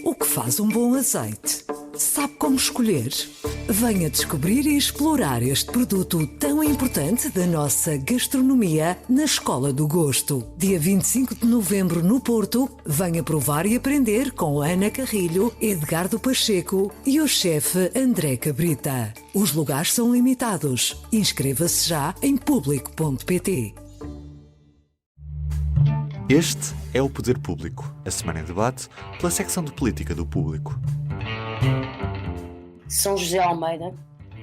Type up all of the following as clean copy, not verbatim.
O que faz um bom azeite? Sabe como escolher? Venha descobrir e explorar este produto tão importante da nossa gastronomia na Escola do Gosto. Dia 25 de novembro no Porto, venha provar e aprender com Ana Carrilho, Edgardo Pacheco e o chefe André Cabrita. Os lugares são limitados. Inscreva-se já em público.pt. Este é o Poder Público, a semana em debate pela secção de política do Público. São José Almeida,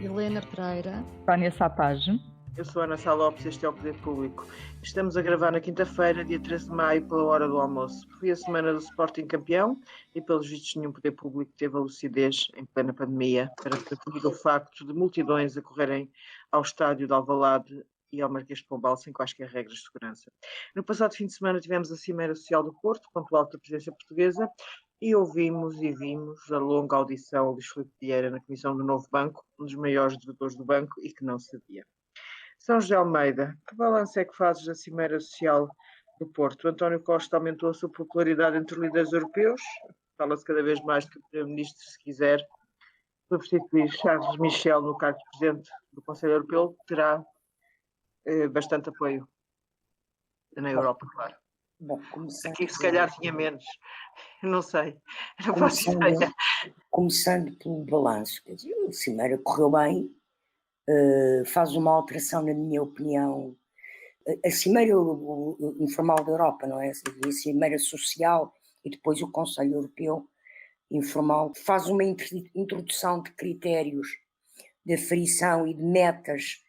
Helena Pereira, Tânia Sapage. Eu sou Ana Sá Lopes, este é o Poder Público. Estamos a gravar na quinta-feira, dia 13 de maio, pela hora do almoço. Foi a semana do Sporting campeão e, pelos vistos, nenhum Poder Público teve a lucidez, em plena pandemia, para prevenir o facto de multidões acorrerem ao estádio de Alvalade e ao Marquês de Pombal sem quaisquer regras de segurança. No passado fim de semana tivemos a Cimeira Social do Porto, ponto alto da presidência portuguesa, e ouvimos e vimos a longa audição a Luís Filipe Vieira na Comissão do Novo Banco, um dos maiores devedores do banco e que não sabia. São José Almeida, que balanço é que fazes da Cimeira Social do Porto? António Costa aumentou a sua popularidade entre líderes europeus, fala-se cada vez mais de que o Primeiro-Ministro, se quiser substituir Charles Michel no cargo de Presidente do Conselho Europeu, terá bastante apoio na Europa, claro. bom, Aqui se calhar tinha menos, não sei, não faço ideia. começando pelo balanço, quer dizer, a Cimeira correu bem, faz uma alteração, na minha opinião. A Cimeira Informal da Europa, não é? A Cimeira Social e depois o Conselho Europeu Informal faz uma introdução de critérios de aferição e de metas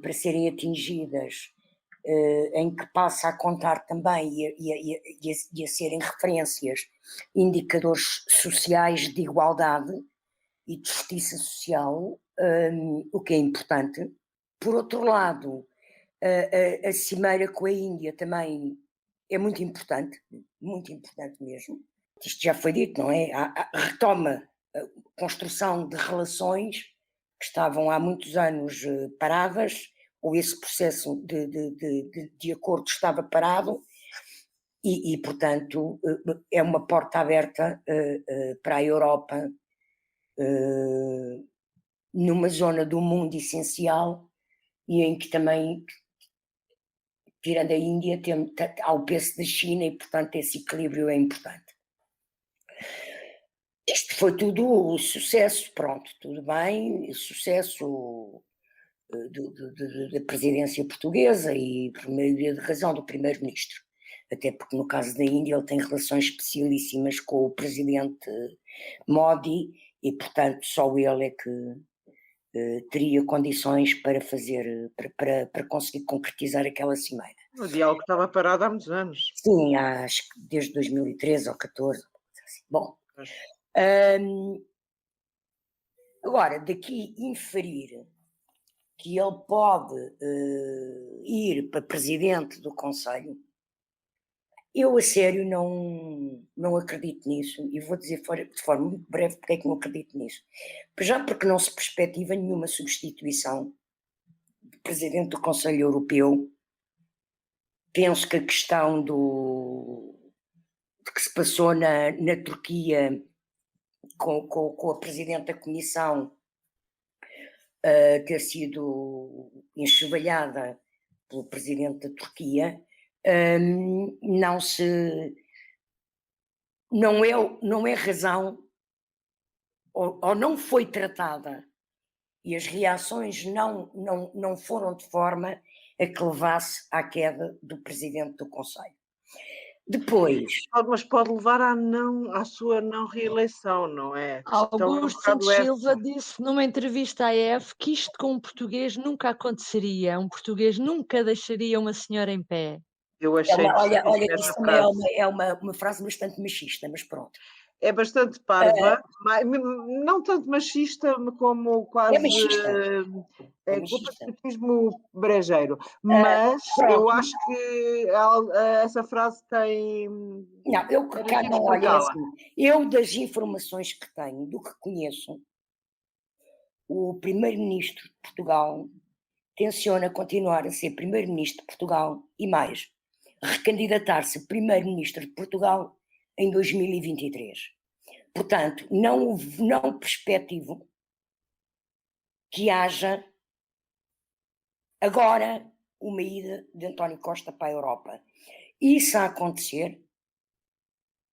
para serem atingidas, em que passa a contar também e a serem referências indicadores sociais de igualdade e de justiça social, o que é importante. Por outro lado, a cimeira com a Índia também é muito importante mesmo. Isto já foi dito, não é? Retoma a construção de relações que estavam há muitos anos paradas, ou esse processo de acordo estava parado, e portanto, é uma porta aberta para a Europa, numa zona do mundo essencial, e em que também, tirando a Índia, há o peso da China, e portanto esse equilíbrio é importante. Isto foi tudo sucesso, pronto, tudo bem, sucesso da presidência portuguesa e por maioria de razão do primeiro-ministro, até porque no caso da Índia ele tem relações especialíssimas com o presidente Modi e portanto só ele é que teria condições para fazer, para conseguir concretizar aquela cimeira. O diálogo estava parado há muitos anos. Sim, acho que desde 2013 ou 2014. Bom, agora, daqui inferir que ele pode ir para presidente do Conselho, eu a sério não acredito nisso, e vou dizer de forma muito breve porque é que não acredito nisso. Já porque não se perspectiva nenhuma substituição de presidente do Conselho Europeu. Penso que a questão de que se passou na Turquia com a presidente da Comissão ter sido enxovalhada pelo presidente da Turquia, não é razão, ou não foi tratada, e as reações não foram de forma a que levasse à queda do presidente do Conselho. Depois... Mas pode levar à sua não reeleição, não é? Augusto Santos Silva disse numa entrevista à EF que isto com um português nunca aconteceria, um português nunca deixaria uma senhora em pé. Eu achei olha, isso também é uma frase bastante machista, mas pronto. É bastante parva, não tanto machista como quase... É machista. É patriotismo brejeiro. Mas eu acho que essa frase tem... Eu das informações que tenho, do que conheço, o primeiro-ministro de Portugal tenciona continuar a ser primeiro-ministro de Portugal e mais, recandidatar-se primeiro-ministro de Portugal em 2023. Portanto, não perspectivo que haja agora uma ida de António Costa para a Europa. Isso a acontecer,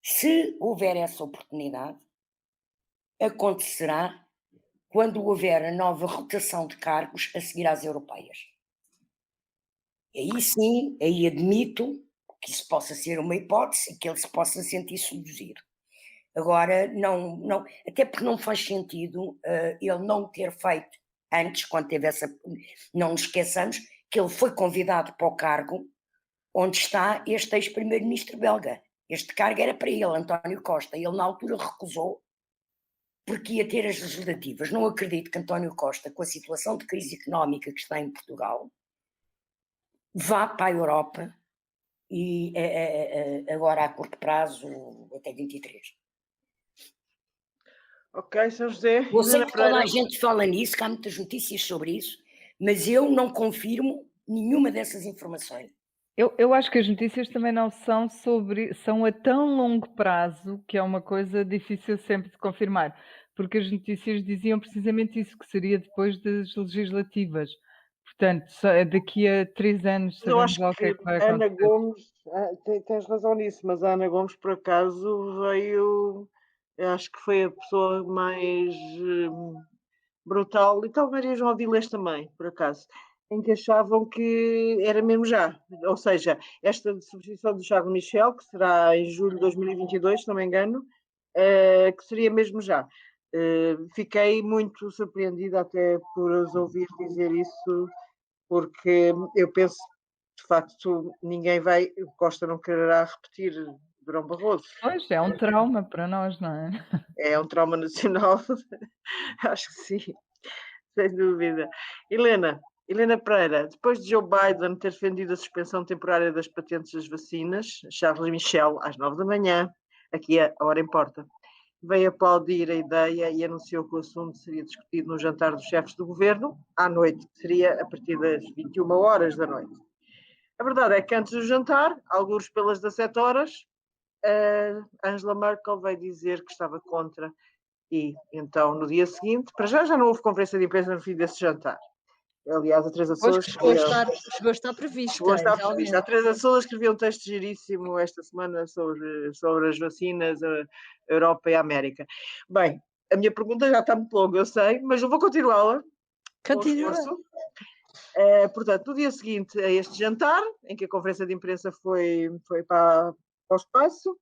se houver essa oportunidade, acontecerá quando houver a nova rotação de cargos a seguir às europeias. Aí sim, aí admito que isso possa ser uma hipótese e que ele se possa sentir seduzido. Agora, não, até porque não faz sentido ele não ter feito antes, quando teve essa. Não nos esqueçamos que ele foi convidado para o cargo onde está este ex-primeiro-ministro belga. Este cargo era para ele, António Costa. Ele, na altura, recusou porque ia ter as legislativas. Não acredito que António Costa, com a situação de crise económica que está em Portugal, vá para a Europa e agora a curto prazo, até 23. Ok, São José. Eu sei que toda a gente fala nisso, que há muitas notícias sobre isso, mas eu não confirmo nenhuma dessas informações. Eu acho que as notícias também não são são a tão longo prazo que é uma coisa difícil sempre de confirmar, porque as notícias diziam precisamente isso, que seria depois das legislativas. Portanto, daqui a 3 anos Eu acho sabemos lá o que é que vai Ana acontecer. Gomes, tens razão nisso, mas a Ana Gomes, por acaso, veio, eu acho que foi a pessoa mais brutal, e talvez João Avilés também, por acaso, em que achavam que era mesmo já. Ou seja, esta substituição do Charles Michel, que será em julho de 2022, se não me engano, que seria mesmo já. Fiquei muito surpreendida até por os ouvir dizer isso, porque eu penso, de facto, ninguém vai, Costa não quererá repetir Durão Barroso. Pois, é um trauma para nós, não é? É um trauma nacional, acho que sim, sem dúvida. Helena Pereira, depois de Joe Biden ter defendido a suspensão temporária das patentes das vacinas, Charles Michel, às 9 da manhã, aqui a hora importa, veio aplaudir a ideia e anunciou que o assunto seria discutido no jantar dos chefes do governo, à noite, que seria a partir das 21 horas da noite. A verdade é que antes do jantar, alguns pelas 17 horas, Angela Merkel veio dizer que estava contra e então no dia seguinte, para já não houve conferência de imprensa no fim desse jantar. Aliás, a Teresa Sousa chegou a estar prevista. Chegou a estar prevista. A Teresa Sousa escreveu um texto giríssimo esta semana sobre as vacinas, a Europa e a América. Bem, a minha pergunta já está muito longa, eu sei, mas eu vou continuá-la. Continua. Portanto, no dia seguinte a este jantar, em que a conferência de imprensa foi para o espaço,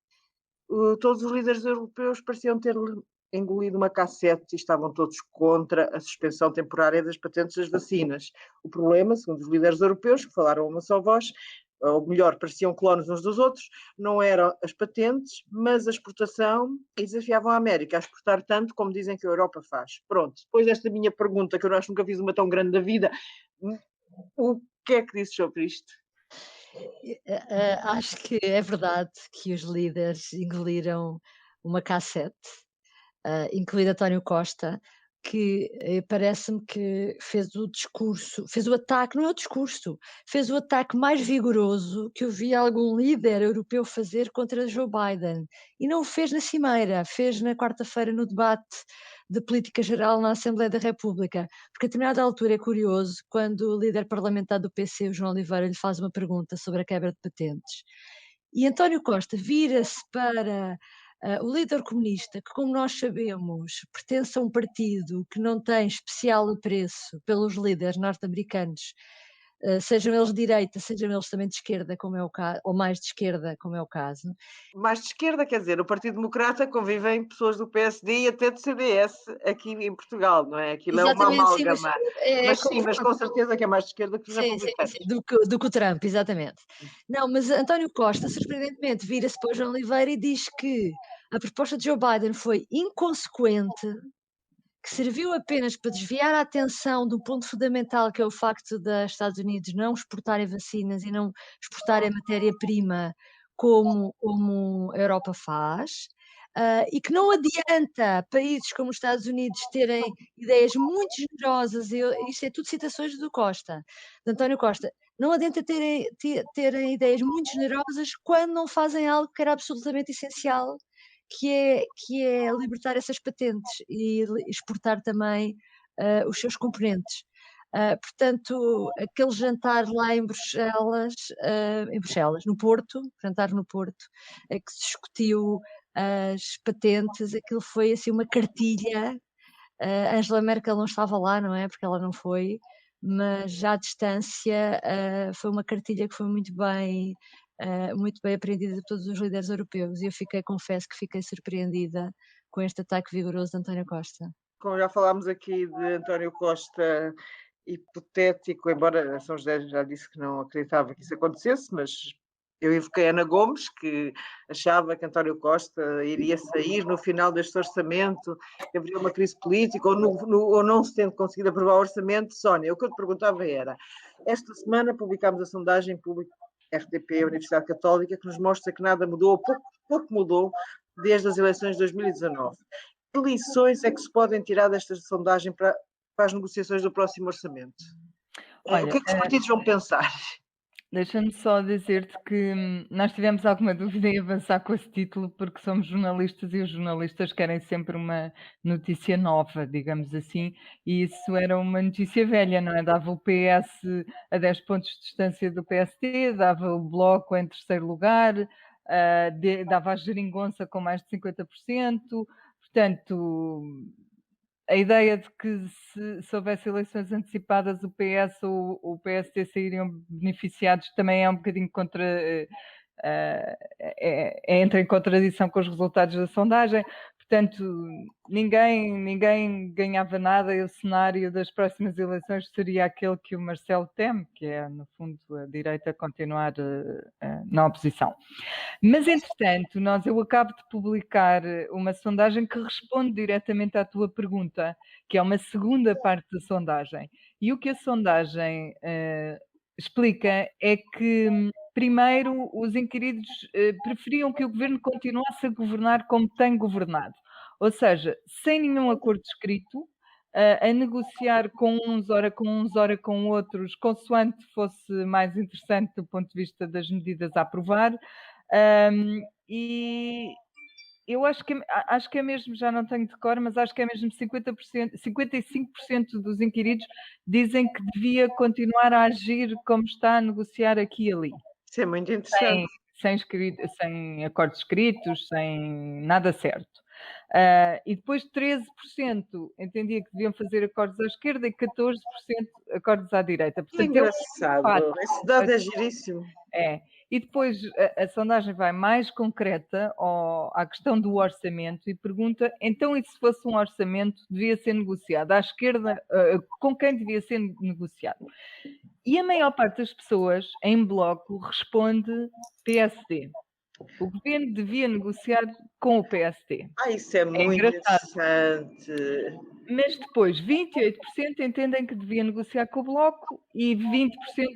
todos os líderes europeus pareciam ter engolido uma cassete e estavam todos contra a suspensão temporária das patentes das vacinas. O problema, segundo os líderes europeus, que falaram a uma só voz, ou melhor, pareciam clones uns dos outros, não eram as patentes, mas a exportação, e desafiavam a América a exportar tanto como dizem que a Europa faz. Pronto, depois desta minha pergunta, que eu acho que nunca fiz uma tão grande da vida, o que é que dizes sobre isto? Acho que é verdade que os líderes engoliram uma cassete, incluído António Costa, que parece-me que fez o ataque, não é o discurso, fez o ataque mais vigoroso que eu vi algum líder europeu fazer contra Joe Biden. E não o fez na Cimeira, fez na quarta-feira no debate de política geral na Assembleia da República, porque a determinada altura é curioso, quando o líder parlamentar do PC, o João Oliveira, lhe faz uma pergunta sobre a quebra de patentes, e António Costa vira-se para o líder comunista, que, como nós sabemos, pertence a um partido que não tem especial apreço pelos líderes norte-americanos, sejam eles de direita, sejam eles também de esquerda, como é o caso, ou mais de esquerda, como é o caso. Mais de esquerda, quer dizer, o Partido Democrata convivem pessoas do PSD e até do CDS aqui em Portugal, não é? Aquilo Exatamente, é uma amálgama. mas com certeza que é mais de esquerda que os republicanos. Sim, do que o Trump, exatamente. Não, mas António Costa, surpreendentemente, vira-se para o João Oliveira e diz que a proposta de Joe Biden foi inconsequente, que serviu apenas para desviar a atenção do ponto fundamental, que é o facto dos Estados Unidos não exportarem vacinas e não exportarem matéria-prima como a Europa faz, e que não adianta países como os Estados Unidos terem ideias muito generosas, isto é tudo citações do Costa, de António Costa, não adianta terem ideias muito generosas quando não fazem algo que era absolutamente essencial, que é libertar essas patentes e exportar também os seus componentes. Portanto, aquele jantar lá em Bruxelas, no Porto, jantar no Porto, que se discutiu as patentes, aquilo foi assim uma cartilha. Angela Merkel não estava lá, não é? Porque ela não foi, mas já à distância foi uma cartilha que foi muito bem apreendida por todos os líderes europeus e eu confesso que fiquei surpreendida com este ataque vigoroso de António Costa. Como já falámos aqui de António Costa, hipotético, embora São José já disse que não acreditava que isso acontecesse, mas eu invoquei Ana Gomes, que achava que António Costa iria sair no final deste orçamento, que haveria uma crise política, ou não se tendo conseguido aprovar o orçamento. Sónia, o que eu te perguntava era, esta semana publicámos a sondagem pública RTP, Universidade Católica, que nos mostra que nada mudou, pouco mudou, desde as eleições de 2019. Que lições é que se podem tirar desta sondagem para as negociações do próximo orçamento? Olha, o que é que os partidos vão pensar? Deixa-me só dizer-te que nós tivemos alguma dúvida em avançar com esse título, porque somos jornalistas e os jornalistas querem sempre uma notícia nova, digamos assim, e isso era uma notícia velha, não é? Dava o PS a 10 pontos de distância do PSD, dava o Bloco em terceiro lugar, dava a Geringonça com mais de 50%, portanto, a ideia de que se houvesse eleições antecipadas o PS ou o PSD sairiam beneficiados também é um bocadinho entra em contradição com os resultados da sondagem. Portanto, ninguém ganhava nada e o cenário das próximas eleições seria aquele que o Marcelo teme, que é, no fundo, a direita continuar na oposição. Mas, entretanto, eu acabo de publicar uma sondagem que responde diretamente à tua pergunta, que é uma segunda parte da sondagem. E o que a sondagem explica é que, primeiro, os inquiridos preferiam que o governo continuasse a governar como tem governado, ou seja, sem nenhum acordo escrito, a negociar com uns, ora com outros, consoante fosse mais interessante do ponto de vista das medidas a aprovar. E eu acho que é mesmo, já não tenho de cor, mas acho que é mesmo 50%, 55% dos inquiridos dizem que devia continuar a agir como está a negociar aqui e ali. Isso é muito interessante. Sem acordos escritos, sem nada certo. E depois 13% entendia que deviam fazer acordos à esquerda e 14% acordos à direita. Portanto, que engraçado, esse dado é giríssimo. É. E depois a sondagem vai mais concreta à questão do orçamento e pergunta, então, e se fosse um orçamento, devia ser negociado à esquerda, com quem devia ser negociado? E a maior parte das pessoas, em bloco, responde PSD. O governo devia negociar com o PSD. Isso é muito interessante. Mas depois, 28% entendem que devia negociar com o Bloco e 20%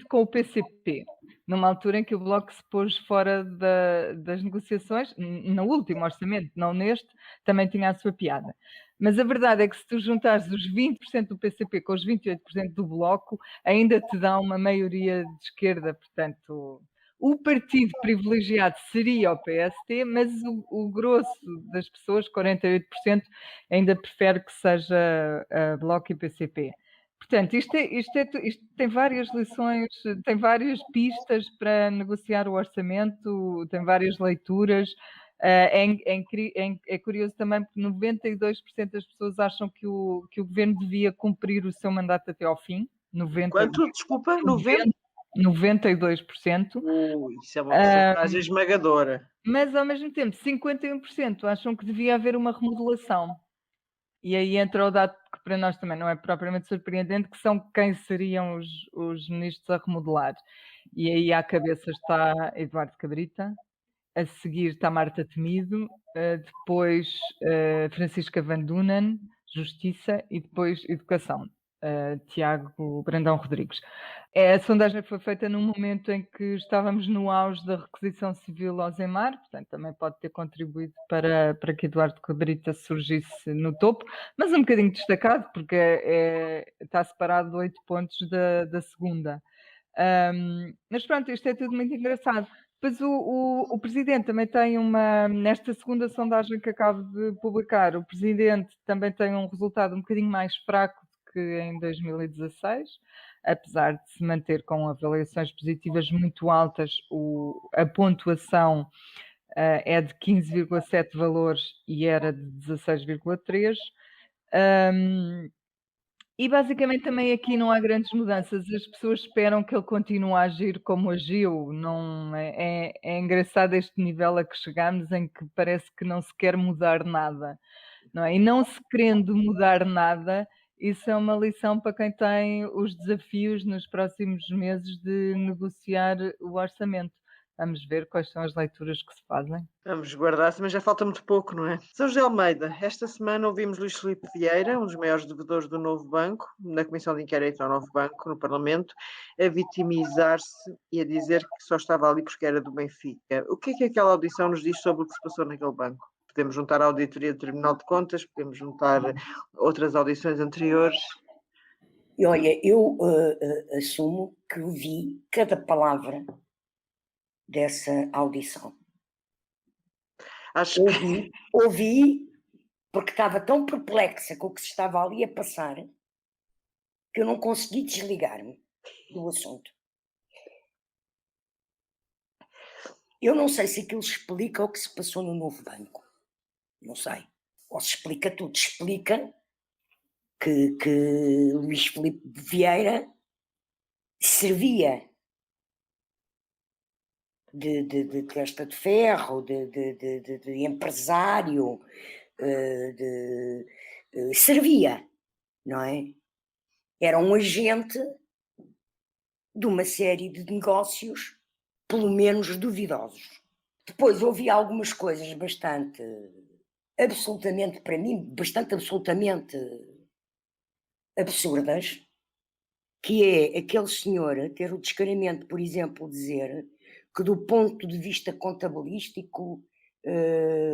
com o PCP. Numa altura em que o Bloco se pôs fora das negociações, no último orçamento, não neste, também tinha a sua piada. Mas a verdade é que se tu juntares os 20% do PCP com os 28% do Bloco, ainda te dá uma maioria de esquerda. Portanto, o partido privilegiado seria o PST, mas o grosso das pessoas, 48%, ainda prefere que seja Bloco e PCP. Portanto, isto tem várias lições, tem várias pistas para negociar o orçamento, tem várias leituras. É curioso também porque 92% das pessoas acham que o governo devia cumprir o seu mandato até ao fim. Quanto? Desculpa, 90%? 92%. Isso é uma porcentagem esmagadora. Mas, ao mesmo tempo, 51% acham que devia haver uma remodelação. E aí entra o dado que para nós também não é propriamente surpreendente, que são quem seriam os ministros a remodelar. E aí à cabeça está Eduardo Cabrita, a seguir está Marta Temido, depois Francisca Van Dunen, Justiça, e depois Educação, Tiago Brandão Rodrigues. A sondagem foi feita num momento em que estávamos no auge da requisição civil ao Zemar, portanto também pode ter contribuído para que Eduardo Cabrita surgisse no topo, mas um bocadinho destacado, porque está separado de 8 pontos da segunda. Mas pronto, isto é tudo muito engraçado, Pois o Presidente também tem nesta segunda sondagem que acabo de publicar, o Presidente também tem um resultado um bocadinho mais fraco do que em 2016, apesar de se manter com avaliações positivas muito altas, a pontuação é de 15,7 valores e era de 16,3. E basicamente também aqui não há grandes mudanças, as pessoas esperam que ele continue a agir como agiu, não é engraçado este nível a que chegamos em que parece que não se quer mudar nada, não é? E não se querendo mudar nada, isso é uma lição para quem tem os desafios nos próximos meses de negociar o orçamento. Vamos ver quais são as leituras que se fazem. Vamos guardar-se, mas já falta muito pouco, não é? São José Almeida, esta semana ouvimos Luís Filipe Vieira, um dos maiores devedores do Novo Banco, na Comissão de Inquérito ao Novo Banco, no Parlamento, a vitimizar-se e a dizer que só estava ali porque era do Benfica. O que é que aquela audição nos diz sobre o que se passou naquele banco? Podemos juntar a auditoria do Tribunal de Contas, podemos juntar outras audições anteriores. E olha, eu assumo que ouvi cada palavra dessa audição. Acho que Ouvi porque estava tão perplexa com o que se estava ali a passar que eu não consegui desligar-me do assunto. Eu não sei se aquilo explica o que se passou no Novo Banco. Não sei. Ou se explica tudo. Explica que Luís Filipe Vieira servia de testa de ferro, de empresário, servia, não é? Era um agente de uma série de negócios, pelo menos duvidosos. Depois ouvi algumas coisas absolutamente absurdas, que é aquele senhor ter o descaramento, por exemplo, dizer que do ponto de vista contabilístico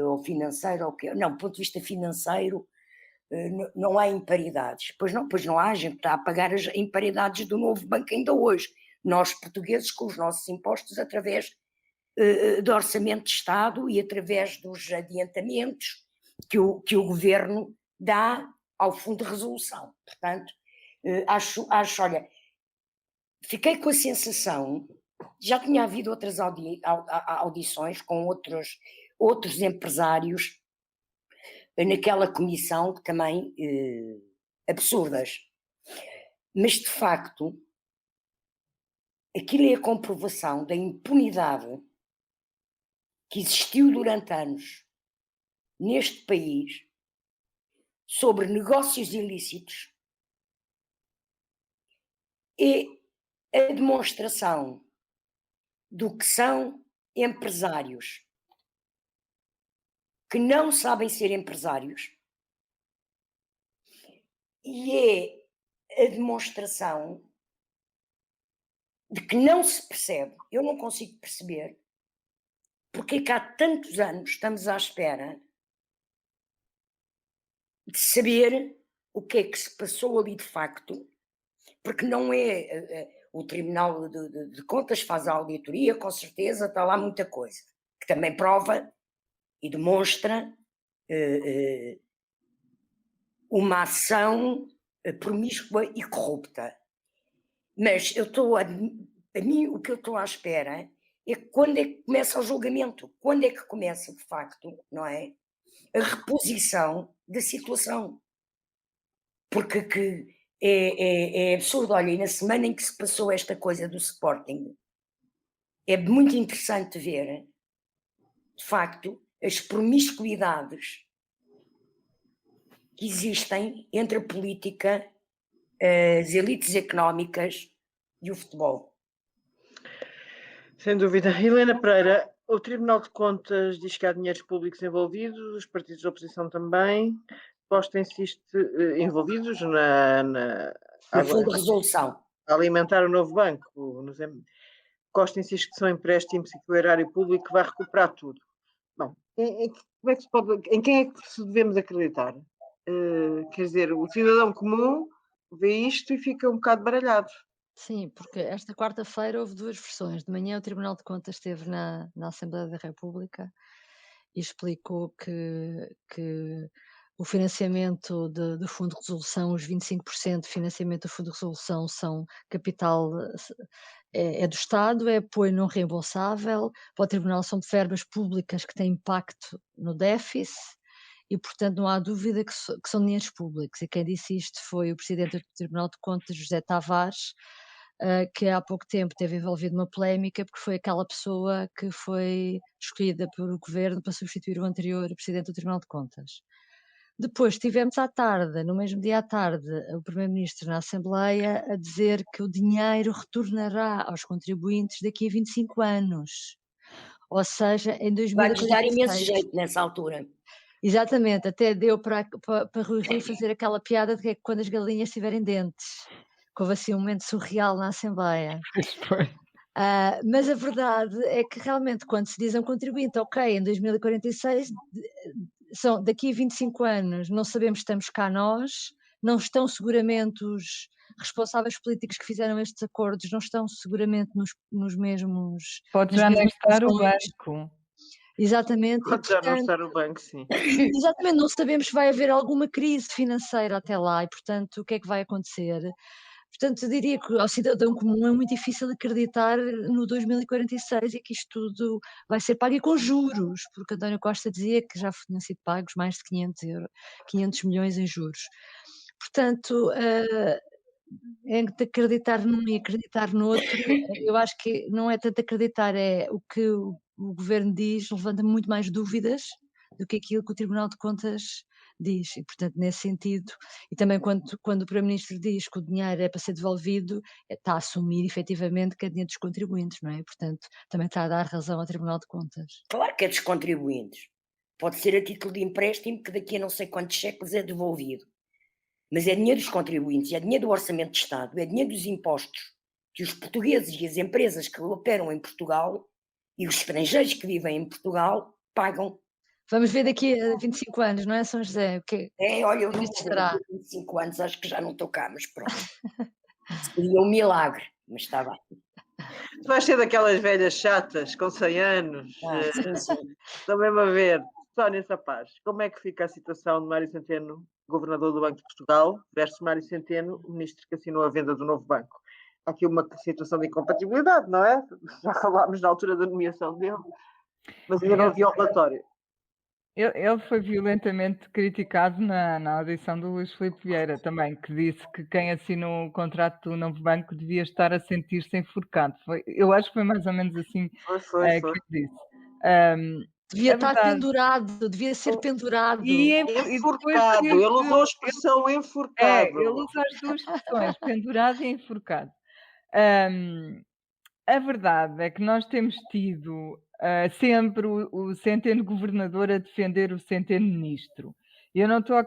ou financeiro, do ponto de vista financeiro, não há imparidades. Pois não há, a gente está a pagar as imparidades do Novo Banco ainda hoje. Nós, portugueses, com os nossos impostos, através do Orçamento de Estado e através dos adiantamentos que o Governo dá ao Fundo de Resolução. Portanto, olha, fiquei com a sensação, já tinha havido outras audições com outros empresários naquela comissão que também absurdas, mas de facto aquilo é a comprovação da impunidade que existiu durante anos neste país sobre negócios ilícitos. É a demonstração do que são empresários que não sabem ser empresários, e é a demonstração de que não se percebe, eu não consigo perceber, porque é que há tantos anos estamos à espera de saber o que é que se passou ali de facto, porque não é o Tribunal de Contas faz a auditoria, com certeza está lá muita coisa, que também prova e demonstra uma ação promíscua e corrupta. Mas a mim o que eu estou à espera é quando é que começa o julgamento, quando é que começa de facto, não é, a reposição da situação. Porque é absurdo, olha, e na semana em que se passou esta coisa do Sporting, é muito interessante ver, de facto, as promiscuidades que existem entre a política, as elites económicas e o futebol. Sem dúvida. Helena Pereira, o Tribunal de Contas diz que há dinheiros públicos envolvidos, os partidos de oposição também. Costa insiste envolvidos No Fundo de Resolução. A alimentar o novo banco. Costa insiste que são empréstimos e que o erário público vai recuperar tudo. Bom, em quem é que devemos acreditar? Quer dizer, o cidadão comum vê isto e fica um bocado baralhado. Sim, porque esta quarta-feira houve 2 versões. De manhã o Tribunal de Contas esteve na Assembleia da República e explicou que o financiamento do Fundo de Resolução, os 25% de financiamento do Fundo de Resolução são capital, é do Estado, é apoio não reembolsável. Para o Tribunal são verbas públicas que têm impacto no déficit e, portanto, não há dúvida que são dinheiros públicos. E quem disse isto foi o Presidente do Tribunal de Contas, José Tavares, que há pouco tempo teve envolvido numa polémica, porque foi aquela pessoa que foi escolhida pelo governo para substituir o anterior Presidente do Tribunal de Contas. Depois tivemos à tarde, no mesmo dia à tarde, o Primeiro-Ministro na Assembleia a dizer que o dinheiro retornará aos contribuintes daqui a 25 anos. Ou seja, em Vai-nos dar imenso 2046. jeito nessa altura. Exatamente, até deu para Rui Rio fazer aquela piada de que é quando as galinhas tiverem dentes. Que houve assim um momento surreal na Assembleia. Pois foi. Mas a verdade é que realmente quando se diz a um contribuinte, ok, em 2046, daqui a 25 anos, não sabemos se estamos cá nós, não estão seguramente os responsáveis políticos que fizeram estes acordos, não estão seguramente nos mesmos... Pode nas já nem mesmas estar o funções. banco. Exatamente. Pode já não estar o banco, sim. Exatamente, não sabemos se vai haver alguma crise financeira até lá e, portanto, o que é que vai acontecer? Portanto, eu diria que ao cidadão comum é muito difícil acreditar no 2046 e que isto tudo vai ser pago e com juros, porque António Costa dizia que já tinham sido pagos mais de 500 milhões em juros. Portanto, é de acreditar num e acreditar no outro. Eu acho que não é tanto acreditar, é o que o governo diz, levanta muito mais dúvidas do que aquilo que o Tribunal de Contas diz. E, portanto, nesse sentido, e também quando o Primeiro-Ministro diz que o dinheiro é para ser devolvido, está a assumir efetivamente que é dinheiro dos contribuintes, não é? Portanto, também está a dar razão ao Tribunal de Contas. Claro que é dos contribuintes. Pode ser a título de empréstimo que daqui a não sei quantos séculos é devolvido. Mas é dinheiro dos contribuintes, é dinheiro do orçamento de Estado, é dinheiro dos impostos que os portugueses e as empresas que operam em Portugal e os estrangeiros que vivem em Portugal pagam. Vamos ver daqui a 25 anos, não é, São José? Olha, eu não Isto vou ver estará. daqui a 25 anos, acho que já não estou cá, mas pronto. Seria um milagre, mas está bem. Tu vais ser daquelas velhas chatas com 100 anos. Sim, sim. Estão mesmo a ver. Sónia Sapaz, como é que fica a situação de Mário Centeno, governador do Banco de Portugal, versus Mário Centeno, o ministro que assinou a venda do novo banco? Há aqui uma situação de incompatibilidade, não é? Já falámos na altura da nomeação dele, mas ainda não havia o relatório. Ele foi violentamente criticado na audição do Luís Filipe Vieira também, que disse que quem assinou o contrato do novo banco devia estar a sentir-se enforcado. Eu acho que foi mais ou menos assim Foi. que ele disse. Devia estar pendurado, devia ser pendurado. Enforcado, ele usou a expressão enforcado. Ele usa as duas expressões, pendurado e enforcado. A verdade é que nós temos tido sempre o Centeno governador a defender o Centeno ministro. Eu não estou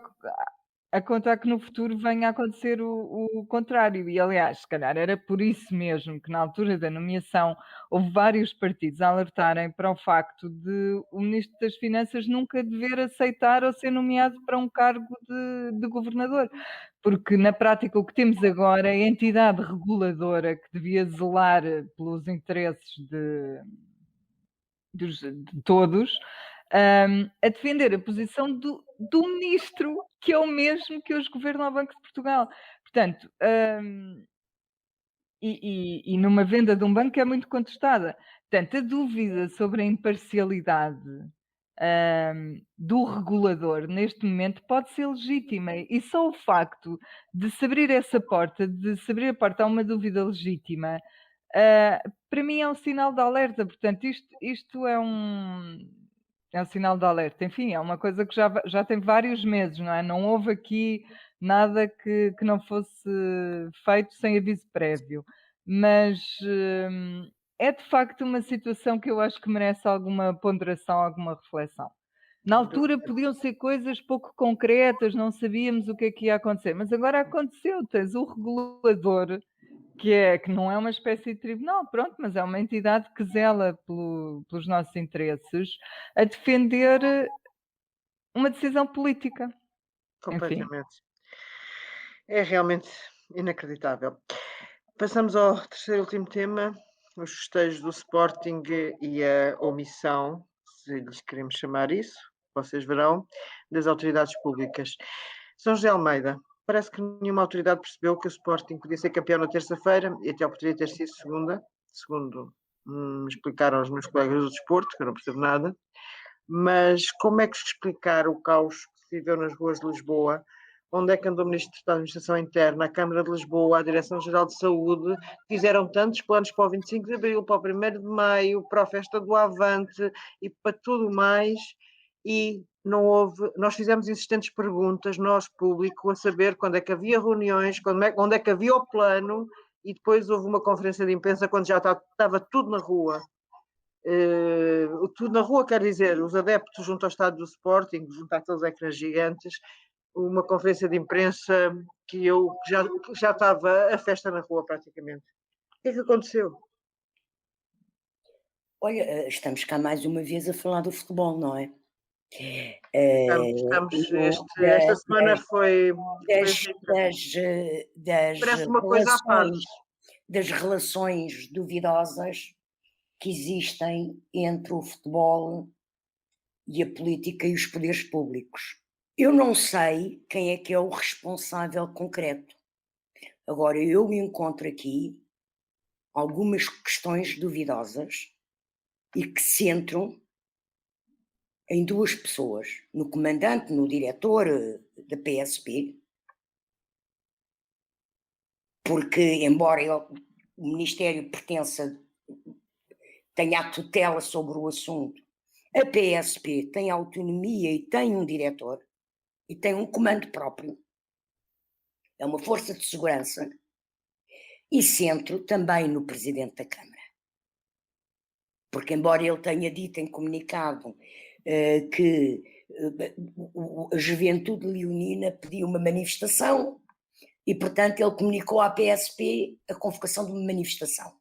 a contar que no futuro venha a acontecer o contrário. E, aliás, se calhar era por isso mesmo que, na altura da nomeação, houve vários partidos a alertarem para o facto de o Ministro das Finanças nunca dever aceitar ou ser nomeado para um cargo de governador. Porque, na prática, o que temos agora é a entidade reguladora que devia zelar pelos interesses de todos, a defender a posição do ministro, que é o mesmo que hoje governa o Banco de Portugal. Portanto, e numa venda de um banco é muito contestada. Portanto, a dúvida sobre a imparcialidade do regulador neste momento pode ser legítima, e só o facto de se abrir essa porta, de se abrir a porta a uma dúvida legítima, para mim é um sinal de alerta. Portanto, isto é um sinal de alerta. Enfim, é uma coisa que já tem vários meses, não é? Não houve aqui nada que não fosse feito sem aviso prévio. Mas é de facto uma situação que eu acho que merece alguma ponderação, alguma reflexão. Na altura podiam ser coisas pouco concretas, não sabíamos o que é que ia acontecer, mas agora aconteceu. Tens o regulador, que não é uma espécie de tribunal, pronto, mas é uma entidade que zela pelos nossos interesses, a defender uma decisão política. Completamente. Enfim. É realmente inacreditável. Passamos ao terceiro e último tema, os festejos do Sporting e a omissão, se lhes queremos chamar isso, vocês verão, das autoridades públicas. São José Almeida, parece que nenhuma autoridade percebeu que o Sporting podia ser campeão na terça-feira e até poderia ter sido segunda, segundo me explicaram os meus colegas do desporto, que eu não percebo nada, mas como é que explicar o caos que se viveu nas ruas de Lisboa? Onde é que andou o Ministro da Administração Interna, a Câmara de Lisboa, a Direção-Geral de Saúde, fizeram tantos planos para o 25 de Abril, para o 1º de Maio, para a festa do Avante e para tudo mais, e não houve, nós fizemos insistentes perguntas, nós público, a saber quando é que havia reuniões, onde é que havia o plano, e depois houve uma conferência de imprensa quando já estava tudo na rua. Tudo na rua quer dizer, os adeptos junto ao estádio do Sporting, junto àqueles ecrãs gigantes, uma conferência de imprensa que já estava a festa na rua praticamente. O que é que aconteceu? Olha, estamos cá mais uma vez a falar do futebol, não é? Esta semana foi parece uma coisa à parte. Das relações duvidosas que existem entre o futebol e a política e os poderes públicos. Eu não sei quem é que é o responsável concreto. Agora, eu encontro aqui algumas questões duvidosas e que se centram em duas pessoas, no comandante, no diretor da PSP, porque, embora o Ministério tenha a tutela sobre o assunto, a PSP tem autonomia e tem um diretor e tem um comando próprio. É uma força de segurança. E centro também no Presidente da Câmara. Porque, embora ele tenha dito em comunicado que a Juventude Leonina pediu uma manifestação e, portanto, ele comunicou à PSP a convocação de uma manifestação.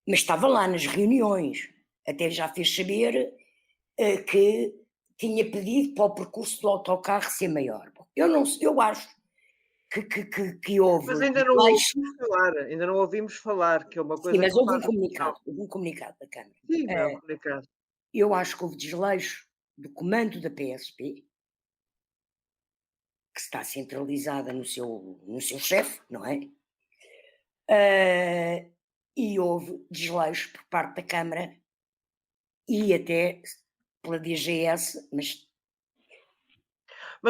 Mas estava lá nas reuniões, até já fez saber que tinha pedido para o percurso do autocarro ser maior. Eu acho que houve... Mas ainda não ouvimos falar, que é uma coisa... Sim, mas houve um comunicado da Câmara. Sim, é um comunicado. Eu acho que houve desleixo do comando da PSP, que está centralizada no seu chefe, não é? E houve desleixo por parte da Câmara e até pela DGS, mas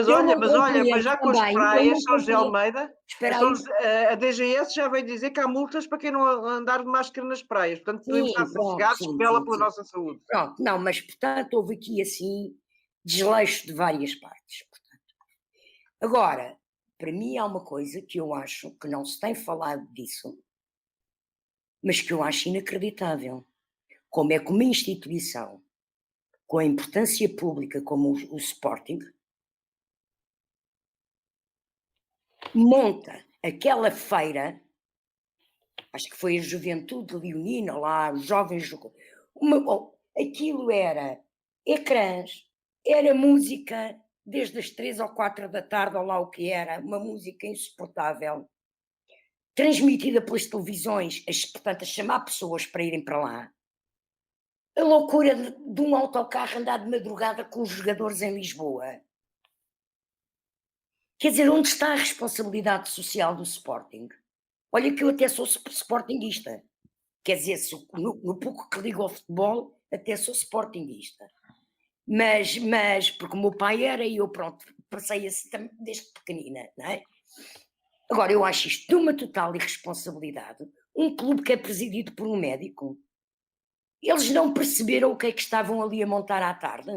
já com as praias, São José Almeida, a DGS já veio dizer que há multas para quem não andar de máscara nas praias, portanto podemos estar sossegados pela nossa saúde. Pronto, não, mas portanto houve aqui assim desleixo de várias partes. Portanto. Agora, para mim há uma coisa que eu acho que não se tem falado disso, mas que eu acho inacreditável. Como é que uma instituição com a importância pública como o Sporting monta aquela feira, acho que foi a Juventude Leonina lá, os jovens, aquilo era ecrãs, era música desde as 3 ou 4 da tarde, ou lá o que era, uma música insuportável, transmitida pelas televisões, portanto a chamar pessoas para irem para lá. A loucura de um autocarro andar de madrugada com os jogadores em Lisboa. Quer dizer, onde está a responsabilidade social do Sporting? Olha que eu até sou sportinguista. Quer dizer, no pouco que ligo ao futebol, até sou sportinguista. Mas porque o meu pai era e eu, pronto, passei assim desde pequenina, não é? Agora, eu acho isto de uma total irresponsabilidade. Um clube que é presidido por um médico. Eles não perceberam o que é que estavam ali a montar à tarde?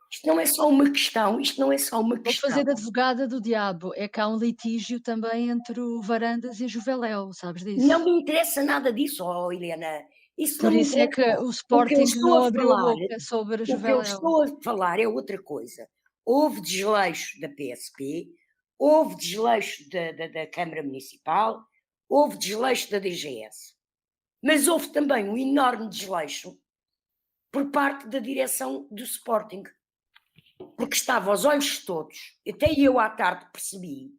Isto não é só uma questão. Vou fazer de advogada do diabo. É que há um litígio também entre o Varandas e a Juveléu, sabes disso? Não me interessa nada disso, Helena. Por isso é que o Sporting não abriu a boca sobre a Juveléu. O que eu estou a falar é outra coisa. Houve desleixo da PSP, houve desleixo da Câmara Municipal, houve desleixo da DGS. Mas houve também um enorme desleixo por parte da direção do Sporting. Porque estava aos olhos de todos, até eu à tarde percebi,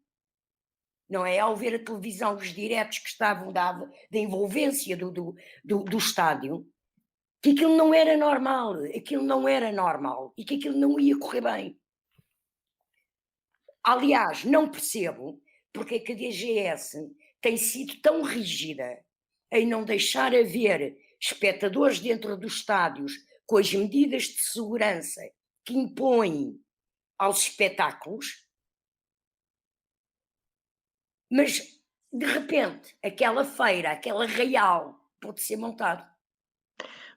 não é? Ao ver a televisão, os diretos que estavam da envolvência do estádio, que aquilo não era normal, e que aquilo não ia correr bem. Aliás, não percebo porque é que a DGS tem sido tão rígida em não deixar haver espectadores dentro dos estádios com as medidas de segurança que impõem aos espetáculos, mas de repente aquela feira, aquele arraial pode ser montado.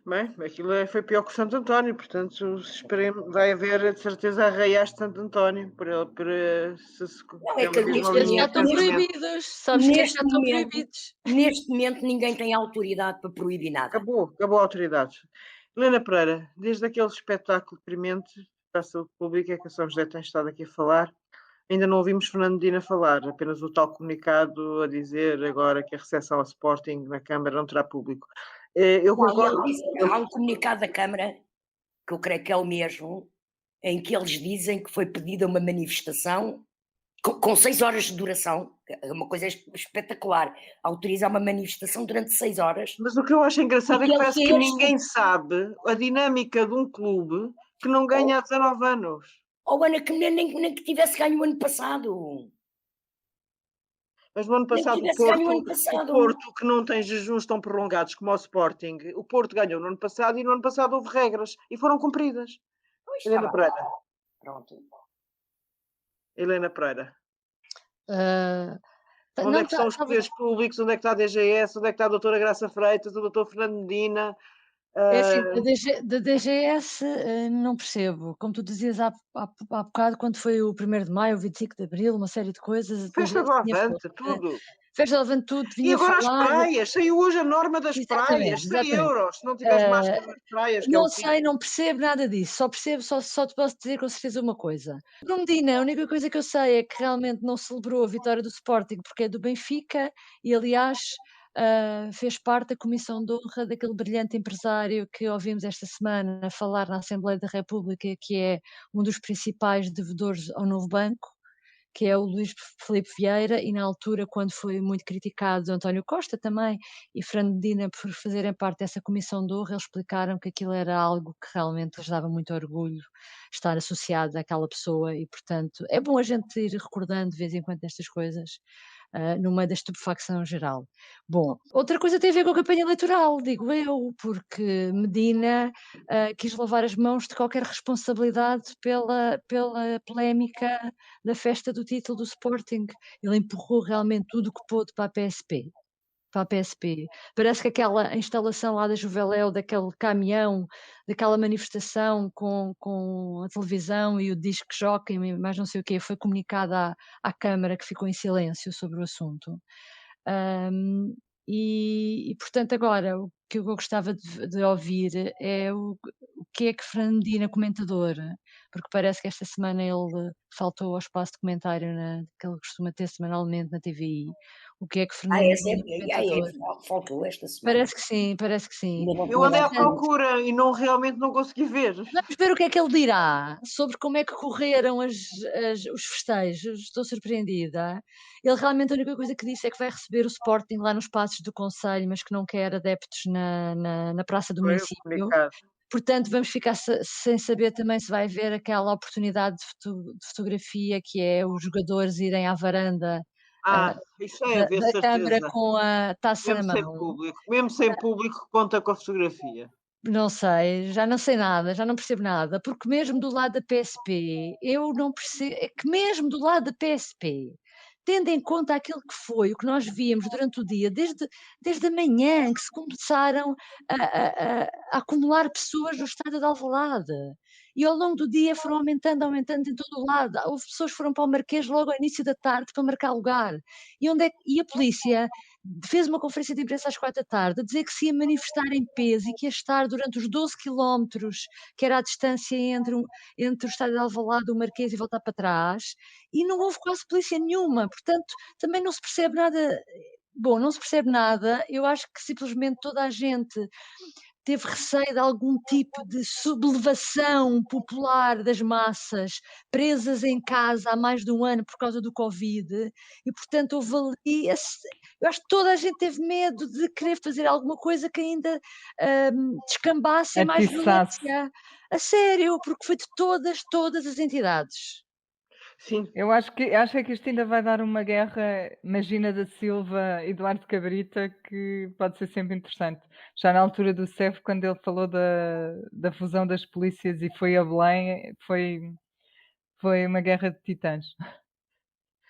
Bem, aquilo foi pior que o Santo António, portanto, esperemos, vai haver de certeza arraiais de Santo António para se Não, é que uma neste linha Já de estão pensamento. proibidos, sabes que já Neste estão momento, proibidos. neste momento ninguém tem autoridade para proibir nada. Acabou a autoridade. Helena Pereira, desde aquele espetáculo deprimente para a saúde pública que a São José tem estado aqui a falar, ainda não ouvimos Fernando Medina falar, apenas o tal comunicado a dizer agora que a recepção ao Sporting na Câmara não terá público. Eu Não, concordo. há um comunicado da Câmara, que eu creio que é o mesmo, em que eles dizem que foi pedida uma manifestação com 6 horas de duração, é uma coisa espetacular, autoriza uma manifestação durante 6 horas. Mas o que eu acho engraçado é que E parece eles que têm ninguém sabe a dinâmica de um clube que não ganha há 19 anos. Ou Ana, que nem que tivesse ganho o ano passado. Mas no ano Nem que passado tivesse ganho o ano o passado. Porto, que não tem jejuns tão prolongados como o Sporting, o Porto ganhou no ano passado e no ano passado houve regras e foram cumpridas. Pois, Helena está bem. Pereira. Pronto. Helena Pereira. Ah, Onde não, é que estão os poderes públicos? Onde é que está a DGS? Onde é que está a doutora Graça Freitas? O doutor Fernando Medina? é assim, da DGS não percebo. Como tu dizias há bocado, quando foi o 1º de maio, o 25 de abril, uma série de coisas, a Festa do DGS tinha Avante, tudo. Festa do Avante tudo, E vinha agora as falar. praias, saiu hoje a norma das praias, Exatamente, 100 exatamente. euros, se não tiveres máscara nas praias, que é o Não fim. sei, não percebo nada disso, só te posso dizer com certeza uma coisa. No Medina, a única coisa que eu sei é que realmente não celebrou a vitória do Sporting porque é do Benfica e aliás, fez parte da comissão de honra daquele brilhante empresário que ouvimos esta semana falar na Assembleia da República, que é um dos principais devedores ao novo banco, que é o Luís Filipe Vieira, e na altura, quando foi muito criticado António Costa também e Fernando Medina por fazerem parte dessa comissão de honra, eles explicaram que aquilo era algo que realmente lhes dava muito orgulho estar associado àquela pessoa e, portanto, é bom a gente ir recordando de vez em quando estas coisas, no meio da estupefacção geral. Bom, outra coisa tem a ver com a campanha eleitoral, digo eu, porque Medina quis lavar as mãos de qualquer responsabilidade pela polémica da festa do título do Sporting. Ele empurrou realmente tudo o que pôde para a PSP. Para a PSP. Parece que aquela instalação lá da Juveléu, daquele caminhão, daquela manifestação com a televisão e o disc jockey e mais não sei o quê, foi comunicada à Câmara, que ficou em silêncio sobre o assunto. Portanto, agora o que eu gostava de ouvir é o que é que Fernandina, comentadora, porque parece que esta semana ele faltou ao espaço de comentário que ele costuma ter semanalmente na TVI. O que é que Fernandina, comentador? Faltou esta semana. Parece que sim, parece que sim. Eu andei à Portanto, procura e realmente não consegui ver. vamos ver o que é que ele dirá sobre como é que correram os festejos. Estou surpreendida. Ele realmente a única coisa que disse é que vai receber o Sporting lá nos passos do concelho, mas que não quer adeptos na praça do Foi o município. comunicado. Portanto, vamos ficar sem saber também se vai haver aquela oportunidade de fotografia, que é os jogadores irem à varanda Isso é haver da Câmara certeza. com a taça na mão. Mesmo sem público, conta com a fotografia. Não sei, já não sei nada, já não percebo nada, porque mesmo do lado da PSP, eu não percebo, é que mesmo do lado da PSP, tendo em conta aquilo que foi, o que nós víamos durante o dia, desde a manhã que se começaram a acumular pessoas no estádio de Alvalade, e ao longo do dia foram aumentando em todo o lado, houve pessoas que foram para o Marquês logo ao início da tarde para marcar lugar, e a polícia fez uma conferência de imprensa às 4 da tarde a dizer que se ia manifestar em peso e que ia estar durante os 12 quilómetros, que era a distância entre o estádio de Alvalade, o Marquês e voltar para trás, e não houve quase polícia nenhuma, portanto também não se percebe nada. Bom, não se percebe nada, eu acho que simplesmente toda a gente teve receio de algum tipo de sublevação popular das massas presas em casa há mais de um ano por causa do Covid, e portanto houve ali eu acho que toda a gente teve medo de querer fazer alguma coisa que ainda descambasse em mais Atiçasse. violência. A sério, porque foi de todas as entidades. Sim, Eu acho que isto ainda vai dar uma guerra, Magina da Silva, Eduardo Cabrita, que pode ser sempre interessante. Já na altura do CEF, quando ele falou da fusão das polícias e foi a Belém, foi uma guerra de titãs.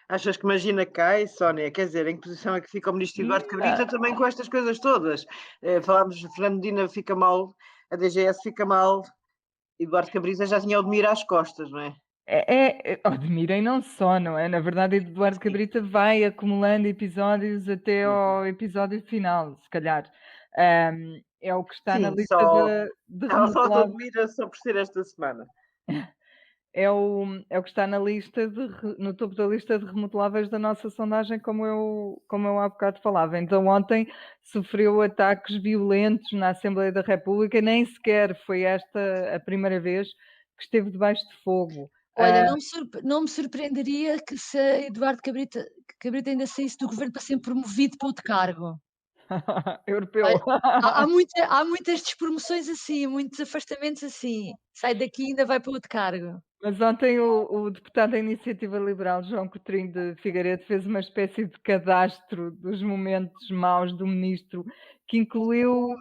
achas que imagina cai, Sónia? Quer dizer, em que posição é que fica o ministro Eduardo Cabrita também com estas coisas todas? Falámos, Fernando Medina fica mal, a DGS fica mal, Eduardo Cabrita já tinha o de mira às costas, não é? Admirem não só, não é? Na verdade, Eduardo Cabrita vai acumulando episódios até ao episódio final, se calhar. É o que está na Sim, lista de Ela só remodeláveis. admira só por ser esta semana. É o que está na lista no topo da lista de remodeláveis da nossa sondagem, como eu há bocado falava. Então ontem sofreu ataques violentos na Assembleia da República, nem sequer foi esta a primeira vez que esteve debaixo de fogo. Olha, não me surpreenderia que se Eduardo Cabrita ainda saísse do governo para ser promovido para outro cargo. Europeu. Há muitas despromoções assim, muitos afastamentos assim. Sai daqui e ainda vai para outro cargo. Mas ontem o deputado da Iniciativa Liberal, João Coutinho de Figueiredo, fez uma espécie de cadastro dos momentos maus do ministro, que incluiu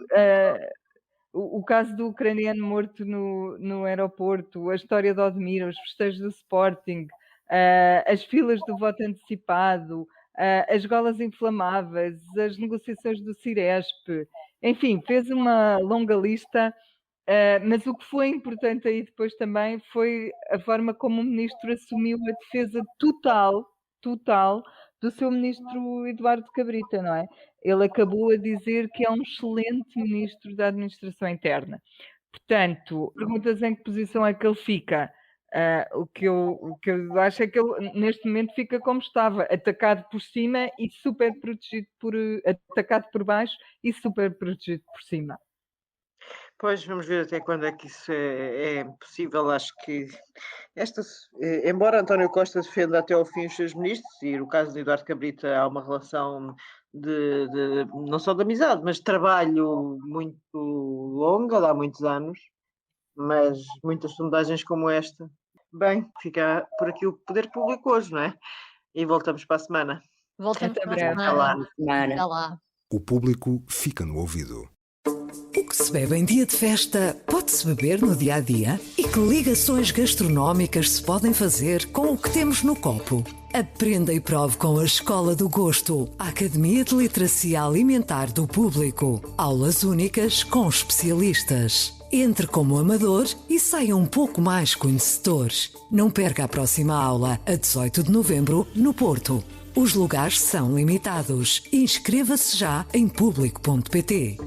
o caso do ucraniano morto no aeroporto, a história de Odmira, os festejos do Sporting, as filas do voto antecipado, as golas inflamáveis, as negociações do Ciresp, enfim, fez uma longa lista. Mas o que foi importante aí depois também foi a forma como o ministro assumiu a defesa total do seu ministro Eduardo Cabrita, não é? Ele acabou a dizer que é um excelente ministro da administração interna. Portanto, perguntas em que posição é que ele fica? O que eu acho é que ele neste momento fica como estava, atacado por cima e super protegido atacado por baixo e super protegido por cima. Pois, vamos ver até quando é que isso é possível. Acho que embora António Costa defenda até ao fim os seus ministros, e no caso de Eduardo Cabrita há uma relação não só de amizade, mas de trabalho muito longa, de há muitos anos, mas muitas sondagens como esta. Bem, fica por aqui o Poder Público hoje, não é? E voltamos para a semana. Voltamos Até para a breve. semana. Até lá. O público fica no ouvido. O que se bebe em dia de festa pode-se beber no dia a dia? E que ligações gastronómicas se podem fazer com o que temos no copo? Aprenda e prove com a Escola do Gosto, a Academia de Literacia Alimentar do Público. Aulas únicas com especialistas. Entre como amador e saia um pouco mais conhecedor. Não perca a próxima aula, a 18 de novembro, no Porto. Os lugares são limitados. Inscreva-se já em público.pt.